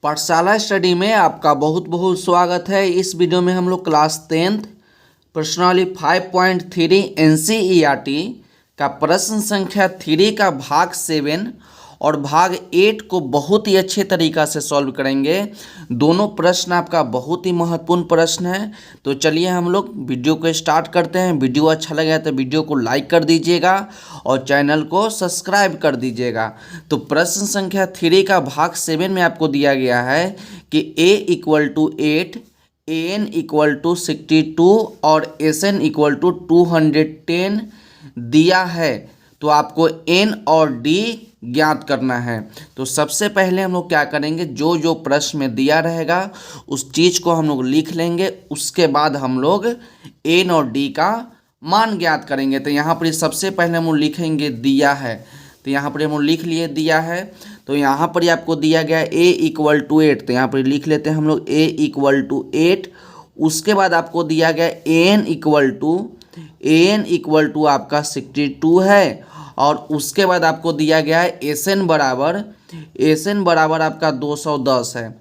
पाठशाला स्टडी में आपका बहुत बहुत स्वागत है। इस वीडियो में हम लोग क्लास 10th प्रश्नावली 5.3 NCERT का प्रश्न संख्या 3 का भाग 7 और भाग 8 को बहुत ही अच्छे तरीक़ा से सॉल्व करेंगे। दोनों प्रश्न आपका बहुत ही महत्वपूर्ण प्रश्न है। तो चलिए हम लोग वीडियो को स्टार्ट करते हैं। वीडियो अच्छा लगा तो वीडियो को लाइक कर दीजिएगा और चैनल को सब्सक्राइब कर दीजिएगा। तो प्रश्न संख्या 3 का भाग 7 में आपको दिया गया है कि a = 8, an = 62 और sn = 210 दिया है। तो आपको n और d ज्ञात करना है। तो सबसे पहले हम लोग क्या करेंगे, जो जो प्रश्न में दिया रहेगा उस चीज़ को हम लोग लिख लेंगे। उसके बाद हम लोग n और d का मान ज्ञात करेंगे। तो यहाँ पर सबसे पहले हम लोग लिखेंगे दिया है। तो यहाँ पर हम लोग लिख लिए दिया है। तो यहाँ पर आपको दिया गया है a = 8। तो यहाँ पर लिख लेते हैं हम लोग a = 8। उसके बाद आपको दिया गया an = आपका 62 है। और उसके बाद आपको दिया गया है SN बराबर आपका 210 है।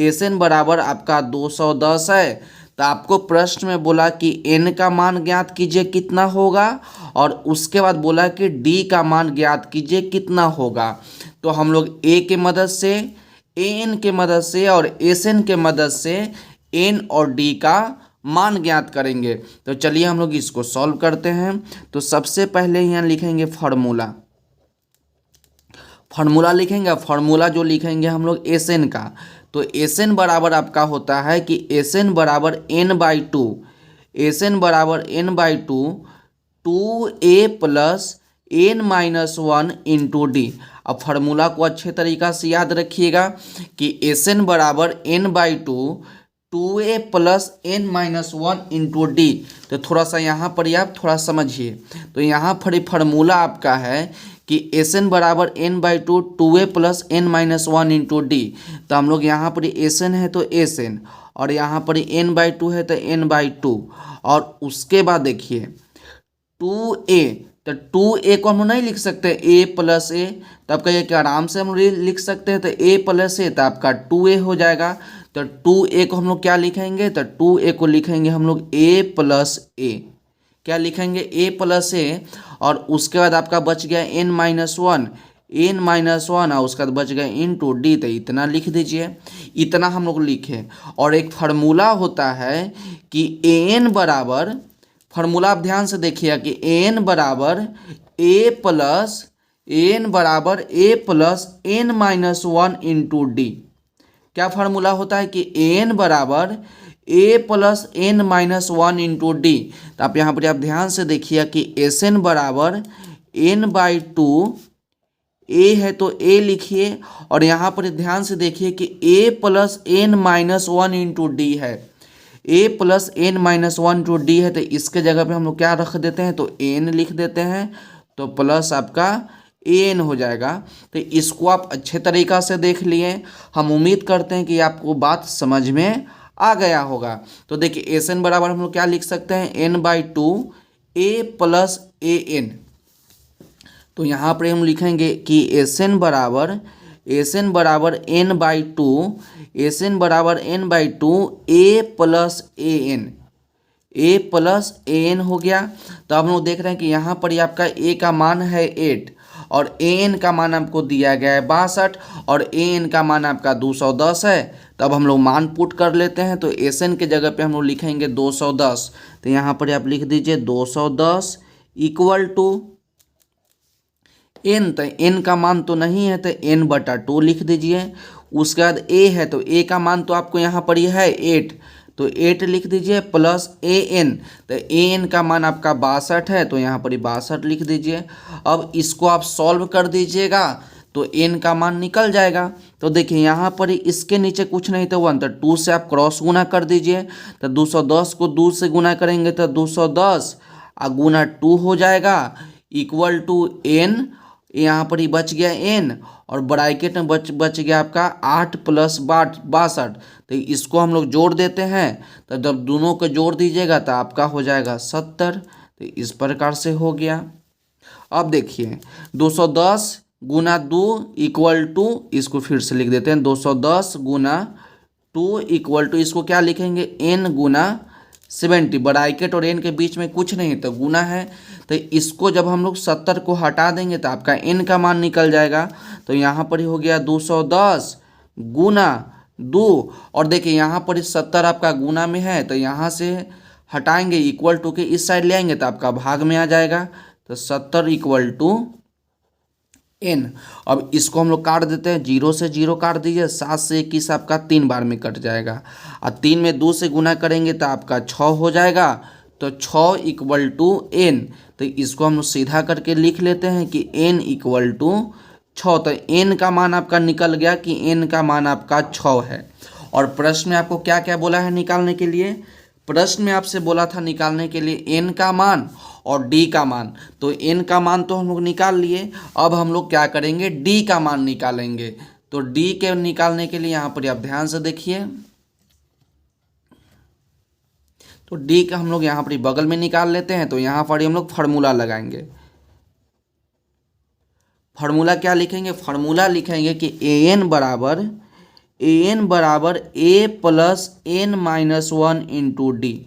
SN बराबर आपका 210 है। तो आपको प्रश्न में बोला कि n का मान ज्ञात कीजिए कितना होगा, और उसके बाद बोला कि d का मान ज्ञात कीजिए कितना होगा। तो हम लोग a के मदद से, an के मदद से और SN के मदद से n और d का मान ज्ञात करेंगे। तो चलिए हम लोग इसको सॉल्व करते हैं। तो सबसे पहले यहाँ लिखेंगे फार्मूला लिखेंगे। फार्मूला जो लिखेंगे हम लोग SN का। तो SN बराबर आपका होता है कि SN बराबर n/2, SN बराबर n/2 2a + n-1 × d। अब फार्मूला को अच्छे तरीक़ा से याद रखिएगा कि SN बराबर n/2 2a + n-1 × d। तो थोड़ा सा यहाँ पर आप थोड़ा समझिए। तो यहाँ पर फार्मूला आपका है कि SN बराबर n/2 2a + n-1 × d। तो हम लोग यहाँ पर SN है तो SN, और यहाँ पर n/2 है तो n/2। और उसके बाद देखिए 2a, तो 2a को हम लोग नहीं लिख सकते a + a। तो आपका ये कि आराम से हम लिख सकते हैं। तो a + a तो आपका 2a हो जाएगा। तो 2a को हम लोग क्या लिखेंगे, तो 2a को लिखेंगे हम लोग a + a। क्या लिखेंगे, a + a। और उसके बाद आपका बच गया n-1 और उसके बाद बच गया × d। तो इतना लिख दीजिए। इतना हम लोग लिखे। और एक फार्मूला होता है कि an बराबर, फार्मूला आप ध्यान से देखिएगा कि an बराबर a + n-1 × d। क्या फार्मूला होता है कि an बराबर a + n-1 × d। तो आप यहाँ पर आप ध्यान से देखिए कि SN बराबर n/2, a है तो a लिखिए, और यहाँ पर ध्यान से देखिए कि a + n-1 × d है। a + n-1 × d है। तो इसके जगह पे हम लोग क्या रख देते हैं, तो n लिख देते हैं। तो प्लस आपका an हो जाएगा। तो इसको आप अच्छे तरीक़ा से देख लिए। हम उम्मीद करते हैं कि आपको बात समझ में आ गया होगा। तो देखिए SN बराबर हम लोग क्या लिख सकते हैं, n/2 a + an। तो यहाँ पर हम लिखेंगे कि SN बराबर n/2 a + an हो गया। तो हम लोग देख रहे हैं कि यहाँ पर आपका a का मान है 8 और an का मान आपको दिया गया है 62 और an का मान आपका 210 है। तब हम लोग मान पुट कर लेते हैं। तो SN के जगह पे हम लोग लिखेंगे 210। तो यहाँ पर आप लिख दीजिए 210 = n। तो n का मान तो नहीं है तो n/2 लिख दीजिए। उसके बाद a है तो a का मान तो आपको यहाँ पर यह है 8, तो 8 लिख दीजिए प्लस an। तो an का मान आपका 62 है तो यहाँ पर 62 लिख दीजिए। अब इसको आप सॉल्व कर दीजिएगा तो n का मान निकल जाएगा। तो देखिए यहाँ पर इसके नीचे कुछ नहीं तो 1, तो 2 से आप क्रॉस गुना कर दीजिए। तो 210 को 2 से गुना करेंगे तो 210 गुना 2 हो जाएगा = n। यहाँ पर ही बच गया n, और ब्रैकेट में बच गया आपका 8 + 62। तो इसको हम लोग जोड़ देते हैं। तो जब दोनों को जोड़ दीजिएगा तो आपका हो जाएगा 70। तो इस प्रकार से हो गया। अब देखिए 210 गुना 2 इक्वल टू, इसको फिर से लिख देते हैं 210 गुना 2 इक्वल टू, इसको क्या लिखेंगे n गुना 70। ब्रैकेट और n के बीच में कुछ नहीं तो गुना है, तो इसको जब हम लोग 70 को हटा देंगे तो आपका n का मान निकल जाएगा। तो यहाँ पर ही हो गया 210 गुना 2, और देखिए यहाँ पर 70 आपका गुना में है तो यहाँ से हटाएंगे इक्वल टू के इस साइड ले आएंगे तो आपका भाग में आ जाएगा। तो 70 इक्वल टू n। अब इसको हम लोग काट देते हैं, 0 से 0 काट दीजिए, 7 से 21 आपका 3 बार में कट जाएगा, और 3 में 2 से गुना करेंगे तो आपका 6 हो जाएगा। तो 6 इक्वल टू n, तो इसको हम लोग सीधा करके लिख लेते हैं कि n इक्वल टू 6। तो n का मान आपका निकल गया कि n का मान आपका 6 है। और प्रश्न में आपको क्या क्या बोला है निकालने के लिए? प्रश्न में आपसे बोला था निकालने के लिए n का मान और d का मान। तो n का मान तो हम लोग निकाल लिए, अब हम लोग क्या करेंगे, d का मान निकालेंगे। तो d के निकालने के लिए यहाँ पर आप ध्यान से देखिए, तो d का हम लोग यहाँ पर बगल में निकाल लेते हैं। तो यहाँ पर हम लोग फार्मूला लगाएंगे। फार्मूला क्या लिखेंगे? फार्मूला लिखेंगे कि an बराबर a plus n minus 1 into D.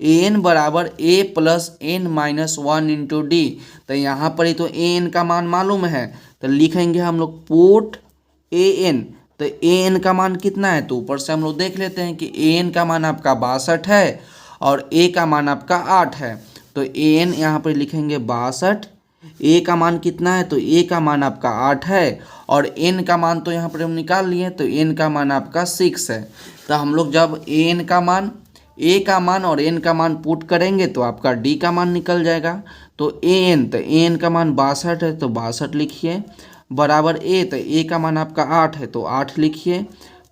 an बराबर a plus n minus 1 into D. तो यहाँ पर ही तो an का मान मालूम है, तो लिखेंगे हम लोग पुट an। तो an का मान कितना है? तो ऊपर से हम लोग देख लेते हैं कि an का मान आपका 62 है और a का मान आपका 8 है। तो an यहाँ पर लिखेंगे 62, a का मान कितना है? तो a का मान आपका 8 है, और n का मान तो यहाँ पर हम निकाल लिए, तो n का मान आपका 6 है। तो हम लोग जब a का मान और n का मान पुट करेंगे तो आपका d का मान निकल जाएगा। तो an का मान 62 है तो 62 लिखिए, बराबर a, तो a का मान आपका 8 है तो 8 लिखिए,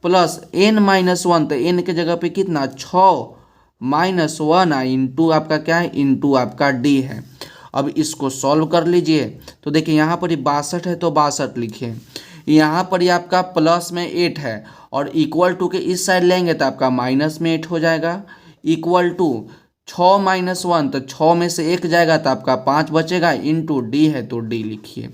प्लस n माइनस 1, तो n के जगह पे कितना 6 माइनस 1 इंटू आपका क्या है, इंटू आपका d है। अब इसको सॉल्व कर लीजिए। तो देखिए यहाँ पर 62 है तो 62 लिखिए, यहाँ पर आपका प्लस में 8 है और इक्वल टू के इस साइड लेंगे तो आपका माइनस में 8 हो जाएगा, इक्वल टू 6 माइनस 1, तो 6 में से 1 जाएगा तो आपका 5 बचेगा, इंटू डी है तो डी लिखिए।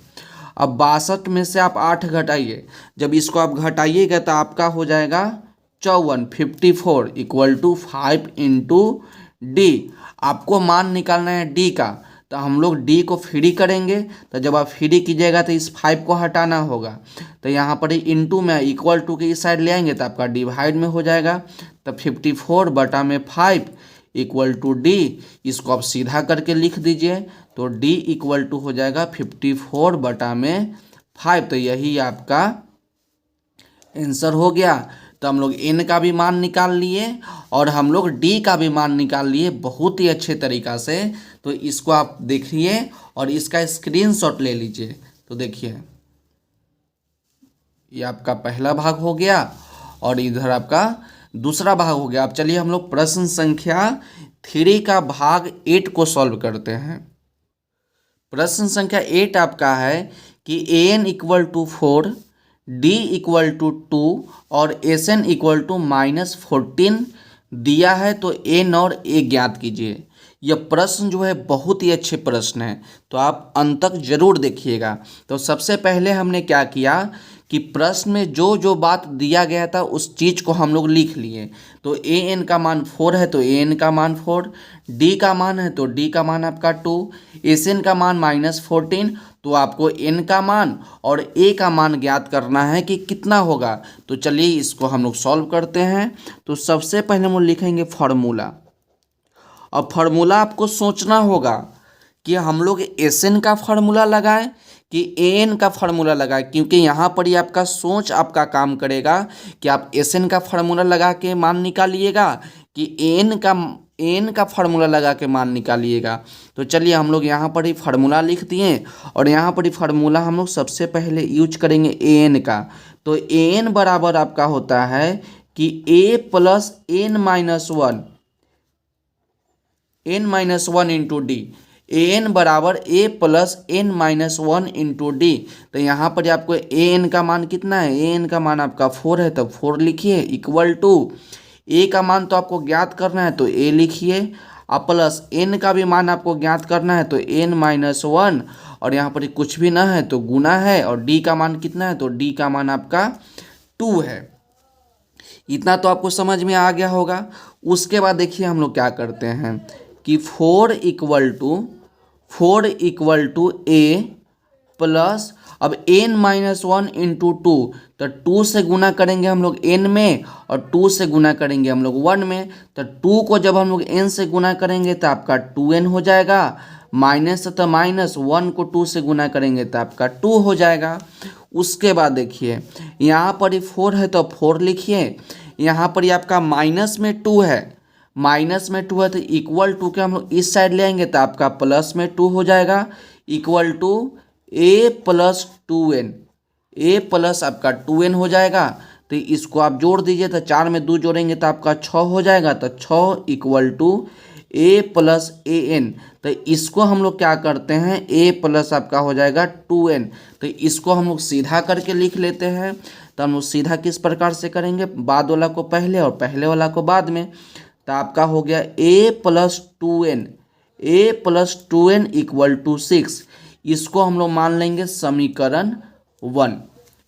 अब 62 में से आप 8 घटाइए, जब इसको आप घटाइएगा तो आपका हो जाएगा 54 इक्वल टू 5 इंटू डी। आपको मान निकालना है डी का, तो हम लोग d को फ्री करेंगे। तो जब आप फ्री कीजिएगा तो इस 5 को हटाना होगा, तो यहाँ पर इंटू में इक्वल टू के इस साइड ले आएंगे तो आपका डिवाइड में हो जाएगा। तो 54 बटा में 5 इक्वल टू d, इसको आप सीधा करके लिख दीजिए। तो d इक्वल टू हो जाएगा 54 बटा में 5। तो यही आपका आंसर हो गया। तो हम लोग n का भी मान निकाल लिए और हम लोग d का भी मान निकाल लिए बहुत ही अच्छे तरीक़ा से। तो इसको आप देखिए और इसका स्क्रीनशॉट ले लीजिए। तो देखिए ये आपका पहला भाग हो गया और इधर आपका दूसरा भाग हो गया। अब चलिए हम लोग प्रश्न संख्या 3 का भाग 8 को सॉल्व करते हैं। प्रश्न संख्या 8 आपका है कि an equal to 4, d equal to 2 और sn इक्वल टू -14 दिया है, तो n और a ज्ञात कीजिए। यह प्रश्न जो है बहुत ही अच्छे प्रश्न है, तो आप अंत तक जरूर देखिएगा। तो सबसे पहले हमने क्या किया कि प्रश्न में जो जो बात दिया गया था उस चीज़ को हम लोग लिख लिए। तो an का मान 4 है तो an का मान 4, d का मान है तो d का मान आपका 2, sn का मान -14, तो आपको n का मान और a का मान ज्ञात करना है कि कितना होगा। तो चलिए इसको हम लोग सॉल्व करते हैं। तो सबसे पहले हम लोग लिखेंगे फार्मूला। अब फार्मूला आपको सोचना होगा कि हम लोग sn का फार्मूला लगाएं कि an का फार्मूला लगाएं, क्योंकि यहाँ पर ही आपका सोच आपका काम करेगा कि आप sn का फार्मूला लगा के मान निकालिएगा कि n का फार्मूला लगा के मान निकालिएगा। तो चलिए हम लोग यहाँ पर ही फार्मूला लिख दिए और यहाँ पर ही फार्मूला हम लोग सबसे पहले यूज करेंगे an का। तो an बराबर आपका होता है कि a plus n-1 into D. an बराबर a plus n-1 into D. तो यहाँ पर आपको an का मान कितना है? an का मान आपका 4 है तो 4 लिखिए, इक्वल टू a का मान तो आपको ज्ञात करना है तो a लिखिए, और प्लस n का भी मान आपको ज्ञात करना है तो n-1, और यहाँ पर कुछ भी ना है तो गुना है, और डी का मान कितना है तो डी का मान आपका 2 है। इतना तो आपको समझ में आ गया होगा। उसके बाद देखिए हम लोग क्या करते हैं कि 4 इक्वल टू ए प्लस, अब n-1 इंटू 2, तो 2 से गुना करेंगे हम लोग n में और 2 से गुना करेंगे हम लोग 1 में, तो 2 को जब हम लोग n से गुना करेंगे तो आपका 2n हो जाएगा, माइनस तो माइनस 1 को 2 से गुना करेंगे तो आपका 2 हो जाएगा। उसके बाद देखिए यहाँ पर ही 4 है तो 4 लिखिए, यहाँ पर ही आपका माइनस में 2 है, तो इक्वल टू के हम लोग इस साइड ले आएंगे तो आपका प्लस में 2 हो जाएगा, equal to a plus 2n, a plus आपका 2n हो जाएगा। तो इसको आप जोड़ दीजिए, तो 4 में 2 जोड़ेंगे तो आपका 6 हो जाएगा, तो 6 equal to a plus an। तो इसको हम लोग क्या करते हैं, a प्लस आपका हो जाएगा 2n, तो इसको हम लोग सीधा करके लिख लेते हैं। तो हम लोग सीधा किस प्रकार से करेंगे, बाद वाला को पहले और पहले वाला को बाद में, तो आपका हो गया a plus 2n equal to 6। इसको हम लोग मान लेंगे समीकरण 1।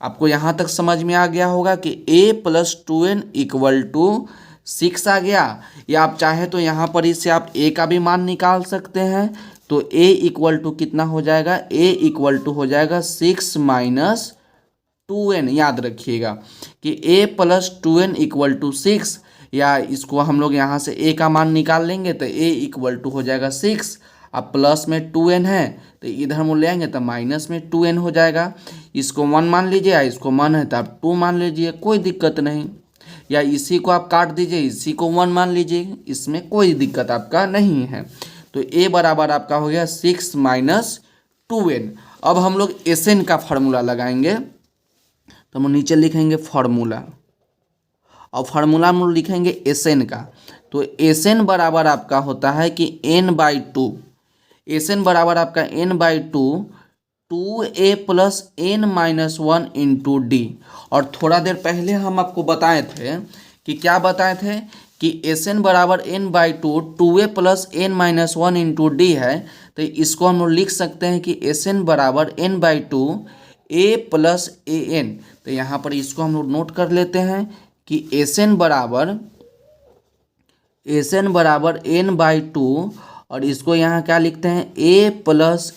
आपको यहाँ तक समझ में आ गया होगा कि a plus 2n equal to 6 आ गया। या आप चाहे तो यहाँ पर इससे आप a का भी मान निकाल सकते हैं, तो a इक्वल टू कितना हो जाएगा, a इक्वल टू हो जाएगा 6 माइनस 2n। याद रखिएगा कि a plus 2n equal to 6, या इसको हम लोग यहाँ से a का मान निकाल लेंगे तो a इक्वल टू हो जाएगा 6। अब प्लस में 2n है तो इधर हम ले आएंगे तो माइनस में 2n हो जाएगा। इसको 1 मान लीजिए, या इसको 1 है तो आप 2 मान लीजिए, कोई दिक्कत नहीं। या इसी को आप काट दीजिए, इसी को 1 मान लीजिए, इसमें कोई दिक्कत आपका नहीं है। तो a बराबर आपका हो गया 6 माइनस 2n। अब हम लोग Sn का फार्मूला लगाएंगे, तो हम नीचे लिखेंगे फार्मूला, और फार्मूला हम लोग लिखेंगे Sn का। तो Sn बराबर आपका होता है कि n/2, Sn बराबर आपका n/2 2a plus n-1 into D. और थोड़ा देर पहले हम आपको बताए थे कि क्या बताए थे कि Sn बराबर n/2 2a plus n-1 into D है। तो इसको हम लोग लिख सकते हैं कि Sn बराबर n/2 a प्लस an। तो यहाँ पर इसको हम लोग नोट कर लेते हैं कि Sn बराबर n/2, और इसको यहाँ क्या लिखते हैं a प्लस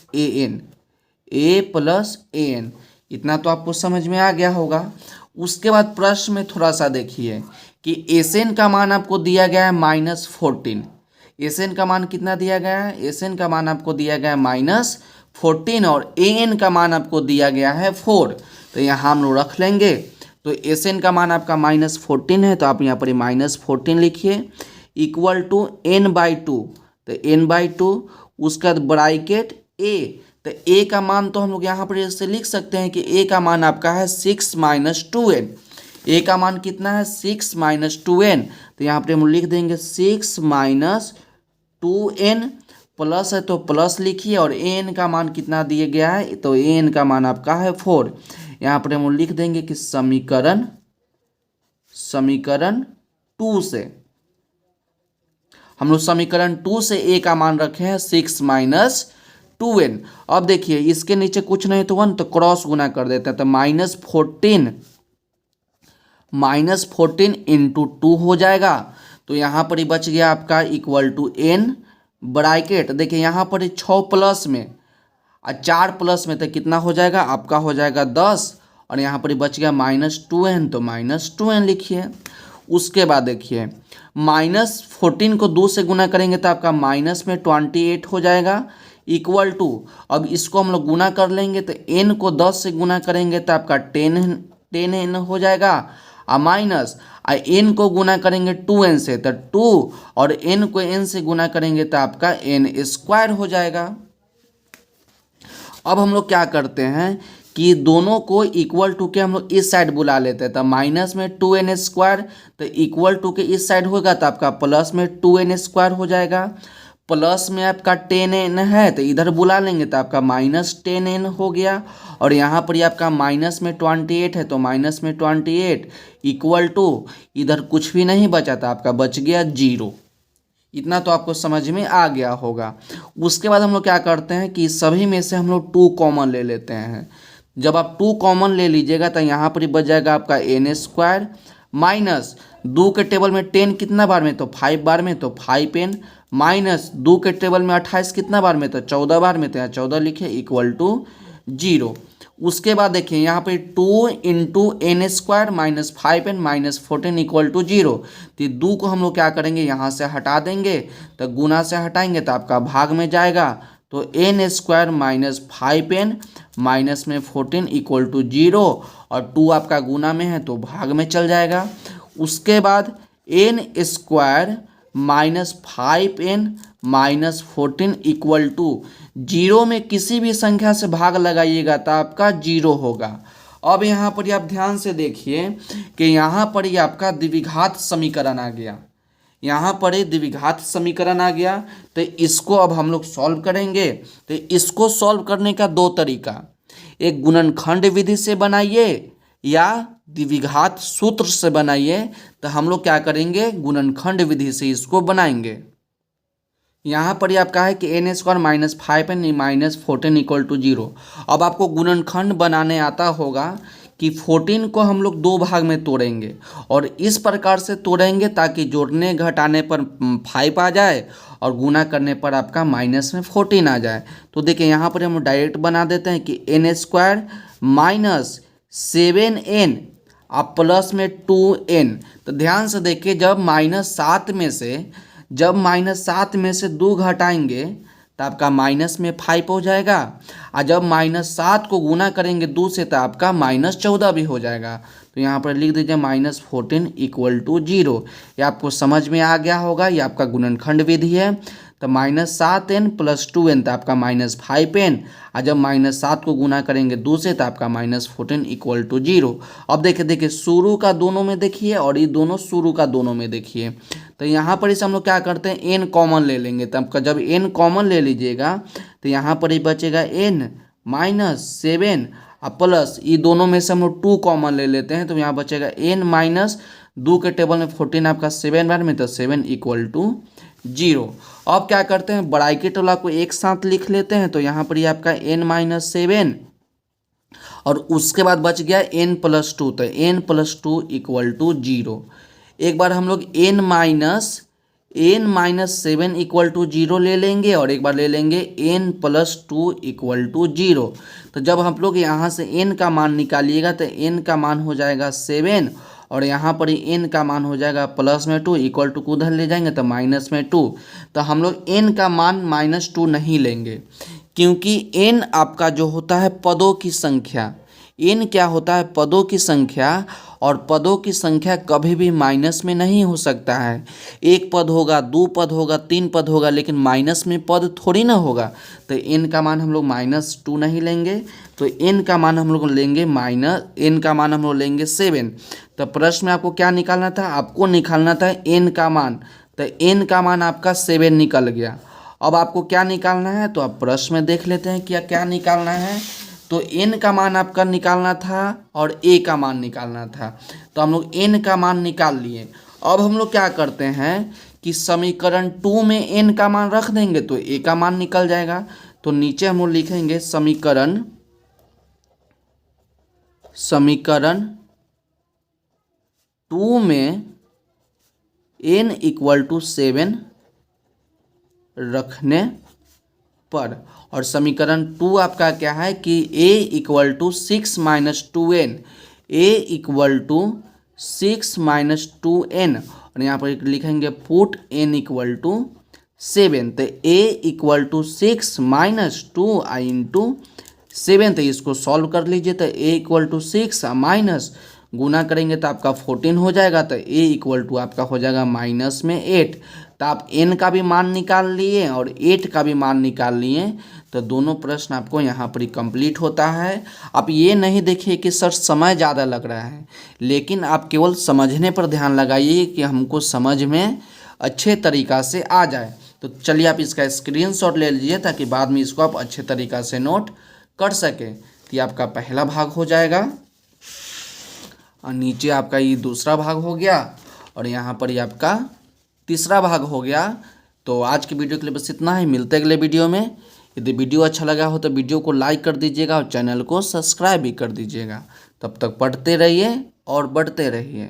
an। इतना तो आपको समझ में आ गया होगा। उसके बाद प्रश्न में थोड़ा सा देखिए कि Sn का मान आपको दिया गया है -14। Sn का मान कितना दिया गया है, Sn का मान आपको दिया गया है -14, और an का मान आपको दिया गया है 4। तो यहाँ हम लोग रख लेंगे। तो Sn का मान आपका -14 है, तो आप यहाँ पर -14 लिखिए, इक्वल टू n/2। तो n/2, उसका ब्रैकेट a। तो a का मान तो हम लोग यहाँ पर इससे लिख सकते हैं कि a का मान आपका है 6 माइनस 2n। a का मान कितना है 6 माइनस 2n। तो यहाँ पर हम लिख देंगे 6 माइनस 2n, प्लस है तो प्लस लिखिए, और an का मान कितना दिया गया है, तो an का मान आपका है 4। यहाँ पर हम लिख देंगे कि समीकरण 2 से हम लोग समीकरण 2 से a का मान रखे हैं 6 माइनस 2n। अब देखिए इसके नीचे कुछ नहीं तो 1, तो क्रॉस गुना कर देते हैं, तो -14 इंटू 2 हो जाएगा। तो यहाँ पर ही बच गया आपका इक्वल टू n ब्रैकेट। देखिए यहाँ पर 6 प्लस में और 4 प्लस में तो कितना हो जाएगा, आपका हो जाएगा 10, और यहाँ पर ही बच गया -2n, तो -2n लिखिए। उसके बाद देखिए -14 को 2 से गुना करेंगे तो आपका -28 हो जाएगा, इक्वल टू, अब इसको हम लोग गुना कर लेंगे तो n को 10 से गुना करेंगे तो आपका 10n हो जाएगा, और माइनस n को गुना करेंगे 2n से तो 2, और n को n से गुना करेंगे तो आपका n² हो जाएगा। अब हम लोग क्या करते हैं कि दोनों को इक्वल टू के हम लोग इस साइड बुला लेते हैं, तो माइनस में 2n², तो इक्वल टू के इस साइड होगा तो आपका प्लस में 2n² हो जाएगा। प्लस में आपका 10n है तो इधर बुला लेंगे तो आपका -10n हो गया, और यहाँ पर आपका माइनस में 28 है तो माइनस में 28 इक्वल टू, इधर कुछ भी नहीं बचा था, आपका बच गया 0। इतना तो आपको समझ में आ गया होगा। उसके बाद हम लोग क्या करते हैं कि सभी में से हम लोग 2 कॉमन ले लेते हैं। जब आप 2 कॉमन ले लीजिएगा तो यहाँ पर ही बच जाएगा आपका n स्क्वायर माइनस 2 के टेबल में 10 कितना बार में, तो 5 बार में, तो 5n माइनस 2 के टेबल में 28 कितना बार में, तो 14 बार में, तो यहाँ 14 लिखे इक्वल टू 0। उसके बाद देखिए यहाँ पे 2 into n square minus 5n minus 14 equal to 0। तो 2 को हम लोग क्या करेंगे, यहाँ से हटा देंगे, तो गुना से हटाएंगे तो आपका भाग में जाएगा, तो N square minus 5n minus में 14 इक्वल टू 0, और 2 आपका गुना में है तो भाग में चल जाएगा। उसके बाद n square minus 5n minus 14 equal to 0 में किसी भी संख्या से भाग लगाइएगा तो आपका 0 होगा। अब यहाँ पर आप ध्यान से देखिए कि यहाँ पर ही आपका द्विघात समीकरण आ गया, यहाँ पर ही द्विघात समीकरण आ गया। तो इसको अब हम लोग सॉल्व करेंगे। तो इसको सॉल्व करने का 2 तरीका, एक गुणनखंड विधि से बनाइए या द्विघात सूत्र से बनाइए। तो हम लोग क्या करेंगे, गुणनखंड विधि से इसको बनाएंगे। यहाँ पर ही आपका है कि n square minus 5n minus 14 equal to 0। अब आपको गुणनखंड बनाने आता होगा कि 14 को हम लोग 2 भाग में तोड़ेंगे, और इस प्रकार से तोड़ेंगे ताकि जोड़ने घटाने पर 5 आ जाए और गुना करने पर आपका माइनस में 14 आ जाए। तो देखिए यहाँ पर हम डायरेक्ट बना देते हैं कि एन स्क्वायर माइनस 7n आप प्लस में 2n। तो ध्यान से देखिए, जब माइनस 7 में से 2 घटाएंगे तो आपका माइनस में 5 हो जाएगा, और जब माइनस 7 को गुना करेंगे 2 से तो आपका माइनस 14 भी हो जाएगा। तो यहाँ पर लिख दीजिए माइनस 14 इक्वल टू 0। ये आपको समझ में आ गया होगा, ये आपका गुणनखंड विधि है। तो माइनस 7n प्लस 2n तो आपका माइनस 5n, और जब माइनस 7 को गुना करेंगे 2 से तो आपका माइनस 14 इक्वल टू 0। अब देखिए शुरू का दोनों में देखिए और ये दोनों शुरू का दोनों में देखिए। तो यहाँ पर इसे हम लोग क्या करते हैं, n कॉमन ले लेंगे। तो आपका जब n कॉमन ले लीजिएगा तो यहाँ पर ही बचेगा n माइनस 7 और प्लस ये दोनों में से हम लोग 2 कॉमन ले लेते हैं, तो यहाँ बचेगा n माइनस 2 के टेबल में 14 आपका 7 बार में, तो 7 इक्वल टू 0। अब क्या करते हैं, ब्रैकेट वाला को एक साथ लिख लेते हैं। तो यहाँ पर ये आपका n माइनस 7 और उसके बाद बच गया n प्लस 2, तो n प्लस 2 इक्वल टू 0। एक बार हम लोग n माइनस 7 इक्वल टू 0 ले लेंगे, और एक बार ले लेंगे n प्लस 2 इक्वल टू 0। तो जब हम लोग यहाँ से n का मान निकालिएगा तो n का मान हो जाएगा 7, और यहाँ पर ही n का मान हो जाएगा प्लस में 2 इक्वल टू को उधर ले जाएंगे तो माइनस में 2। तो हम लोग n का मान माइनस 2 नहीं लेंगे, क्योंकि n आपका जो होता है पदों की संख्या, n क्या होता है, पदों की संख्या, और पदों की संख्या कभी भी माइनस में नहीं हो सकता है। 1 पद होगा, 2 पद होगा, 3 पद होगा, लेकिन माइनस में पद थोड़ी ना होगा। तो n का मान हम लोग माइनस 2 नहीं लेंगे, तो n का मान हम लोग लेंगे n का मान हम लोग लेंगे 7। तो प्रश्न में आपको क्या निकालना था, आपको निकालना था n का मान। तो n का मान आपका 7 निकल गया। अब आपको क्या निकालना है, तो आप प्रश्न में देख लेते हैं क्या क्या निकालना है। तो n का मान आपका निकालना था और a का मान निकालना था। तो हम लोग n का मान निकाल लिए। अब हम लोग क्या करते हैं कि समीकरण 2 में n का मान रख देंगे तो a का मान निकल जाएगा। तो नीचे हम लोग लिखेंगे समीकरण 2 में n इक्वल टू 7 रखने पर, और समीकरण 2 आपका क्या है कि a equal to 6 minus 2n, a equal to 6 minus 2n, और यहाँ पर लिखेंगे पुट n इक्वल टू 7। तो a equal to 6 minus 2 into 7, तो इसको सॉल्व कर लीजिए। तो a इक्वल टू 6 माइनस गुना करेंगे तो आपका 14 हो जाएगा, तो a इक्वल टू आपका हो जाएगा माइनस में 8। तो आप n का भी मान निकाल लिए और 8 का भी मान निकाल लिए, तो दोनों प्रश्न आपको यहाँ पर कंप्लीट होता है। आप ये नहीं देखिए कि सर समय ज़्यादा लग रहा है, लेकिन आप केवल समझने पर ध्यान लगाइए कि हमको समझ में अच्छे तरीक़ा से आ जाए। तो चलिए आप इसका स्क्रीनशॉट ले लीजिए ताकि बाद में इसको आप अच्छे तरीक़ा से नोट कर सकें। तो ये आपका पहला भाग हो जाएगा, और नीचे आपका ये दूसरा भाग हो गया, और यहाँ पर ये आपका तीसरा भाग हो गया। तो आज की वीडियो के लिए बस इतना ही, मिलते हैं अगले वीडियो में। यदि वीडियो अच्छा लगा हो तो वीडियो को लाइक कर दीजिएगा और चैनल को सब्सक्राइब भी कर दीजिएगा। तब तक पढ़ते रहिए और बढ़ते रहिए।